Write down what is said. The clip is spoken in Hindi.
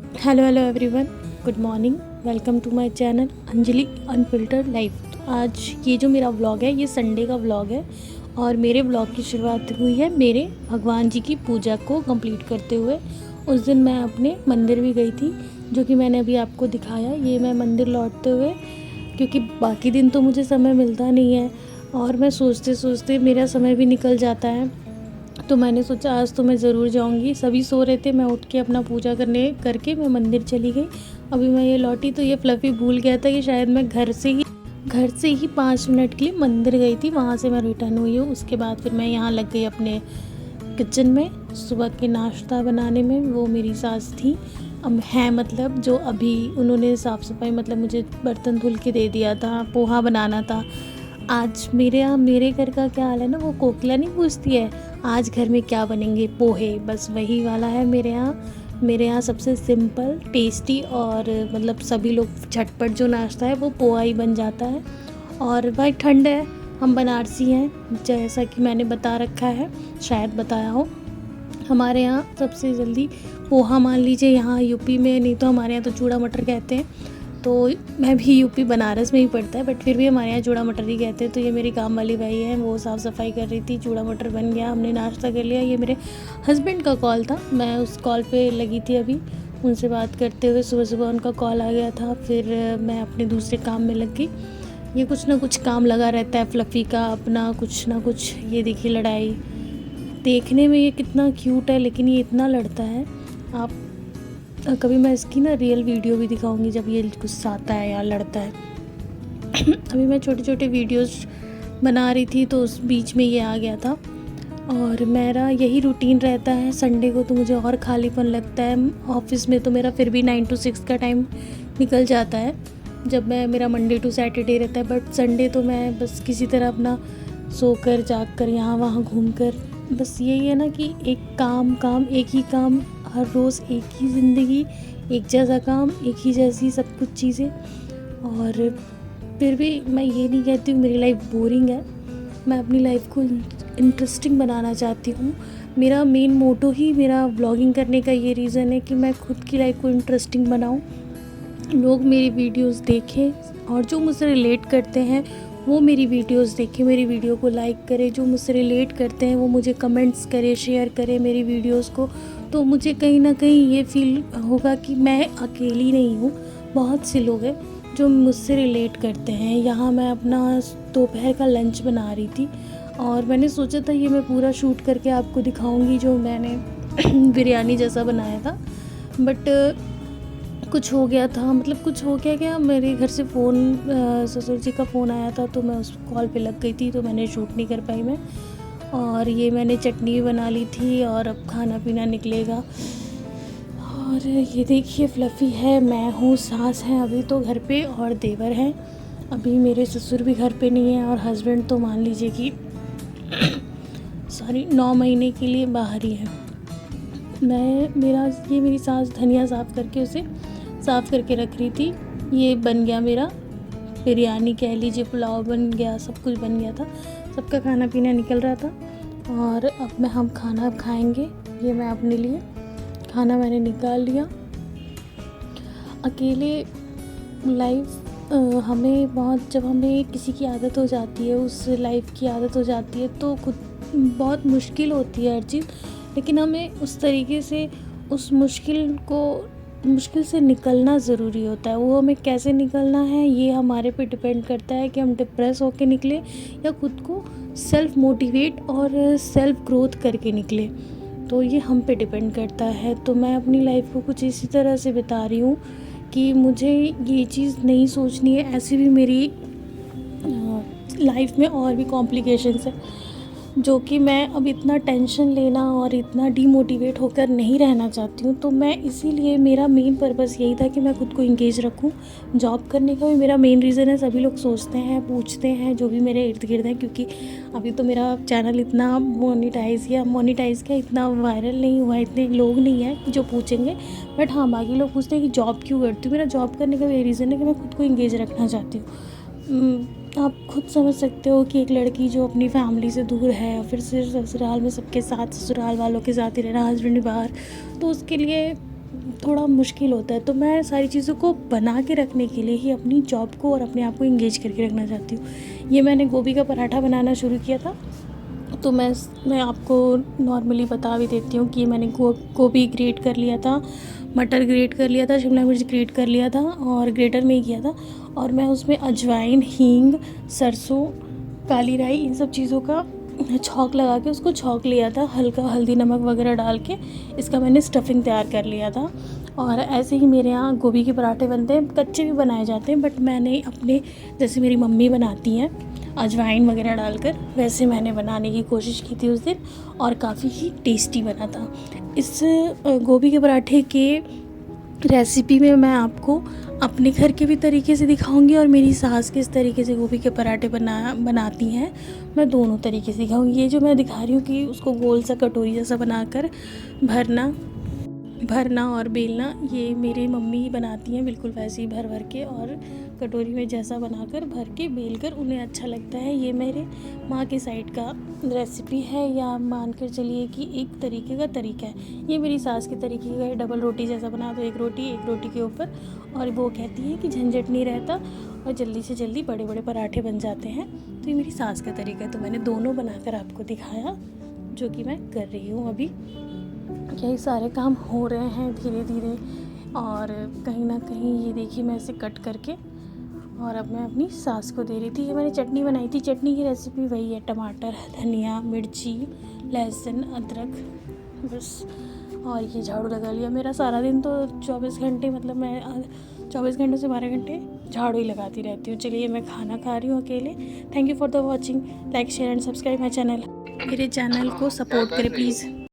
Hello everyone, good morning. Welcome to my channel Anjali unfiltered life. तो आज ये जो मेरा व्लॉग है ये संडे का व्लॉग है और मेरे व्लॉग की शुरुआत हुई है मेरे भगवान जी की पूजा को कंप्लीट करते हुए। उस दिन मैं अपने मंदिर भी गई थी, जो कि मैंने अभी आपको दिखाया। ये मैं मंदिर लौटते हुए, क्योंकि बाकी दिन तो मुझे समय मिलता नहीं है और मैं सोचते सोचते मेरा समय भी निकल जाता है, तो मैंने सोचा आज तो मैं ज़रूर जाऊंगी। सभी सो रहे थे, मैं उठ के अपना पूजा करके मैं मंदिर चली गई। अभी मैं ये लौटी तो ये फ्लफ़ी भूल गया था कि शायद मैं घर से ही 5 मिनट के लिए मंदिर गई थी, वहाँ से मैं रिटर्न हुई हूँ। उसके बाद फिर मैं यहाँ लग गई अपने किचन में सुबह के नाश्ता बनाने में। वो मेरी सास थी, अब है मतलब, जो अभी उन्होंने साफ़ सफाई मतलब मुझे बर्तन धुल के दे दिया था, पोहा बनाना था। आज मेरे यहाँ मेरे घर का क्या हाल है ना, वो कोकिला नहीं पूछती है आज घर में क्या बनेंगे, पोहे, बस वही वाला है मेरे यहाँ। मेरे यहाँ सबसे सिंपल टेस्टी और मतलब सभी लोग झटपट जो नाश्ता है वो पोहा ही बन जाता है। और भाई ठंड है, हम बनारसी हैं जैसा कि मैंने बता रखा है, शायद बताया हो। हमारे यहाँ सबसे जल्दी पोहा मान लीजिए, यहाँ यूपी में, नहीं तो हमारे यहाँ तो चूड़ा मटर कहते हैं। तो मैं भी यूपी बनारस में ही पड़ता है, बट फिर भी हमारे यहाँ चूड़ा मटर ही कहते हैं। तो ये मेरी काम वाली भाई है, वो साफ़ सफाई कर रही थी, चूड़ा मटर बन गया, हमने नाश्ता कर लिया। ये मेरे हस्बैंड का कॉल था, मैं उस कॉल पे लगी थी अभी, उनसे बात करते हुए। सुबह सुबह उनका कॉल आ गया था, फिर मैं अपने दूसरे काम में लग गई। ये कुछ ना कुछ काम लगा रहता है फ्लफ़ी का अपना, कुछ ना कुछ। ये देखिए लड़ाई, देखने में ये कितना क्यूट है लेकिन ये इतना लड़ता है। आप कभी मैं इसकी ना रियल वीडियो भी दिखाऊंगी जब ये गुस्साता है या लड़ता है। अभी मैं छोटे छोटे वीडियोस बना रही थी तो उस बीच में ये आ गया था। और मेरा यही रूटीन रहता है, संडे को तो मुझे और खालीपन लगता है। ऑफिस में तो मेरा फिर भी 9 to 6 का टाइम निकल जाता है, जब मैं मेरा मंडे टू सैटरडे रहता है। बट संडे तो मैं बस किसी तरह अपना सोकर जाग कर यहाँ वहाँ घूम कर, बस यही है ना कि एक काम काम एक ही काम, हर रोज़ एक ही ज़िंदगी, एक जैसा काम, एक ही जैसी सब कुछ चीज़ें। और फिर भी मैं ये नहीं कहती हूँ मेरी लाइफ बोरिंग है, मैं अपनी लाइफ को इंटरेस्टिंग बनाना चाहती हूँ। मेरा मेन मोटो ही मेरा व्लॉगिंग करने का ये रीज़न है कि मैं खुद की लाइफ को इंटरेस्टिंग बनाऊँ, लोग मेरी वीडियोस देखें और जो मुझसे रिलेट करते हैं वो मेरी वीडियोस देखें, मेरी वीडियो को लाइक करें। जो मुझसे रिलेट करते हैं वो मुझे कमेंट्स करें, शेयर करें मेरी वीडियोस को। तो मुझे कहीं ना कहीं ये फील होगा कि मैं अकेली नहीं हूँ, बहुत से लोग हैं जो मुझसे रिलेट करते हैं। यहाँ मैं अपना दोपहर का लंच बना रही थी और मैंने सोचा था ये मैं पूरा शूट करके आपको दिखाऊंगी जो मैंने बिरयानी जैसा बनाया था। बट कुछ हो गया था, मतलब कुछ हो गया क्या, मेरे घर से फ़ोन, ससुर जी का फ़ोन आया था तो मैं उस कॉल पे लग गई थी, तो मैंने शूट नहीं कर पाई मैं। और ये मैंने चटनी भी बना ली थी और अब खाना पीना निकलेगा। और ये देखिए फ्लफ़ी है, मैं हूँ, सास है अभी तो घर पे और देवर हैं। अभी मेरे ससुर भी घर पे नहीं है और हस्बैंड तो मान लीजिए कि सॉरी 9 महीने के लिए बाहर ही है। ये मेरी सास धनिया साफ़ करके उसे साफ़ करके रख रही थी। ये बन गया मेरा बिरयानी, कह लीजिए पुलाव बन गया, सब कुछ बन गया था, सबका खाना पीना निकल रहा था। और अब हम खाना खाएंगे। ये मैं अपने लिए खाना मैंने निकाल लिया। अकेले लाइफ हमें बहुत, जब हमें किसी की आदत हो जाती है, उस लाइफ की आदत हो जाती है तो खुद बहुत मुश्किल होती है हर चीज़। लेकिन हमें उस तरीके से उस मुश्किल से निकलना ज़रूरी होता है। वो हमें कैसे निकलना है ये हमारे पे डिपेंड करता है कि हम डिप्रेस होकर निकले या खुद को सेल्फ मोटिवेट और सेल्फ ग्रोथ करके निकले, तो ये हम पे डिपेंड करता है। तो मैं अपनी लाइफ को कुछ इसी तरह से बिता रही हूँ कि मुझे ये चीज़ नहीं सोचनी है। ऐसी भी मेरी लाइफ में और भी कॉम्प्लिकेशंस है जो कि मैं अब इतना टेंशन लेना और इतना डीमोटिवेट होकर नहीं रहना चाहती हूँ। तो मैं इसीलिए, मेरा मेन पर्पस यही था कि मैं खुद को इंगेज रखूँ। जॉब करने का भी मेरा मेन रीज़न है, सभी लोग सोचते हैं, पूछते हैं, जो भी मेरे इर्द गिर्द हैं, क्योंकि अभी तो मेरा चैनल इतना मोनेटाइज़ क्या इतना वायरल नहीं हुआ, इतने लोग नहीं हैं जो पूछेंगे। बट हाँ, बाकी लोग पूछते हैं कि जॉब क्यों करती हूँ। मेरा जॉब करने का ये रीज़न है कि मैं खुद को इंगेज रखना चाहती हूँ। आप खुद समझ सकते हो कि एक लड़की जो अपनी फैमिली से दूर है, फिर सिर्फ ससुराल में सबके साथ, ससुराल वालों के साथ ही रहना, हस्बैंड भी बाहर, तो उसके लिए थोड़ा मुश्किल होता है। तो मैं सारी चीज़ों को बना के रखने के लिए ही अपनी जॉब को और अपने आप को इंगेज करके रखना चाहती हूँ। ये मैंने गोभी का पराठा बनाना शुरू किया था, तो मैं आपको नॉर्मली बता भी देती हूँ कि मैंने गोभी ग्रेट कर लिया था, मटर ग्रेट कर लिया था, शिमला मिर्च ग्रेट कर लिया था और ग्रेटर में ही किया था। और मैं उसमें अजवाइन, हींग, सरसों, काली राई, इन सब चीज़ों का छौंक लगा के उसको छौंक लिया था, हल्का हल्दी नमक वगैरह डाल के इसका मैंने स्टफिंग तैयार कर लिया था। और ऐसे ही मेरे यहाँ गोभी के पराठे बनते हैं, कच्चे भी बनाए जाते हैं, बट मैंने अपने जैसे मेरी मम्मी बनाती हैं अजवाइन वगैरह डालकर, वैसे मैंने बनाने की कोशिश की थी उस दिन और काफ़ी ही टेस्टी बना था। इस गोभी के पराठे के रेसिपी में मैं आपको अपने घर के भी तरीके से दिखाऊंगी और मेरी सास किस तरीके से गोभी के पराठे बनाती हैं, मैं दोनों तरीके से दिखाऊंगी। ये जो मैं दिखा रही हूँ कि उसको गोल सा कटोरी जैसा बनाकर भरना और बेलना, ये मेरी मम्मी बनाती हैं बिल्कुल वैसे ही भर के और कटोरी में जैसा बनाकर भर के बेल कर उन्हें अच्छा लगता है। ये मेरे माँ के साइड का रेसिपी है, या मानकर चलिए कि एक तरीके का तरीका है। ये मेरी सास के तरीके का है, डबल रोटी जैसा बना दो, एक रोटी के ऊपर, और वो कहती है कि झंझट नहीं रहता और जल्दी से जल्दी बड़े बड़े पराठे बन जाते हैं। तो ये मेरी सास का तरीका है, तो मैंने दोनों बनाकर आपको दिखाया, जो कि मैं कर रही हूँ अभी। यही सारे काम हो रहे हैं धीरे धीरे, और कहीं ना कहीं ये देखिए मैं इसे कट करके और अब मैं अपनी सास को दे रही थी। ये मैंने चटनी बनाई थी, चटनी की रेसिपी वही है, टमाटर, धनिया, मिर्ची, लहसुन, अदरक, बस। और ये झाड़ू लगा लिया। मेरा सारा दिन तो 24 घंटे, मतलब मैं 24 घंटे से 12 घंटे झाड़ू ही लगाती रहती हूँ। चलिए मैं खाना खा रही हूँ अकेले। Thank you for the watching. Like, share and subscribe my channel. मेरे चैनल को सपोर्ट करें प्लीज़।